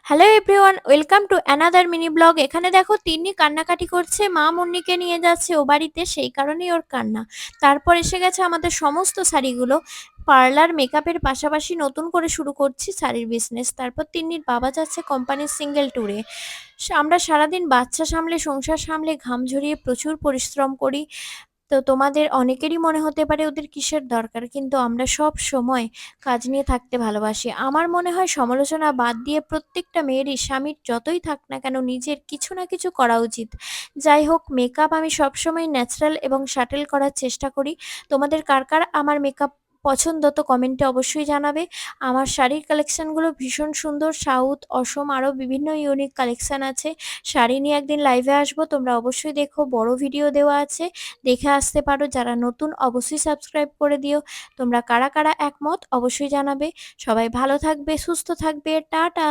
Hello everyone, welcome to another mini blog. এখানে দেখো তিন্নি কান্নাকাটি করছে, মা মুন্নিকে নিয়ে যাচ্ছে ও বাড়িতে, সেই কারণেই ওর কান্না। তারপর এসে গেছে আমাদের সমস্ত শাড়িগুলো। পার্লার মেকআপের পাশাপাশি নতুন করে শুরু করছি শাড়ির বিজনেস। তারপর তিন্নির বাবা যাচ্ছে কোম্পানির সিঙ্গেল ট্যুরে। আমরা সারাদিন বাচ্চা সামলে সংসার সামলে ঘাম ঝরিয়ে প্রচুর পরিশ্রম করি। তো তোমাদের অনেকেরই মনে হতে পারে ওদের কিসের দরকার, কিন্তু আমরা সব সময় কাজ নিয়ে থাকতে ভালোবাসি। আমার মনে হয় সমালোচনা বাদ দিয়ে প্রত্যেকটা মেয়েরই স্বামীর যতই থাক না কেন নিজের কিছু না কিছু করা উচিত। যাই হোক, মেকআপ আমি সবসময় ন্যাচারাল এবং শাটেল করার চেষ্টা করি। তোমাদের কার কার আমার মেকআপ পছন্দ তো কমেন্টে অবশ্যই জানাবে। আমার শাড়ির কালেকশনগুলো ভীষণ সুন্দর, সাউথ, অসম, আরও বিভিন্ন ইউনিক কালেকশন আছে। শাড়ি নিয়ে একদিন লাইভে আসবো, তোমরা অবশ্যই দেখো, বড় ভিডিও দেওয়া আছে, দেখে আসতে পারো। যারা নতুন অবশ্যই সাবস্ক্রাইব করে দিও। তোমরা কারা কারা একমত অবশ্যই জানাবে। সবাই ভালো থাকবে, সুস্থ থাকবে, টাটা।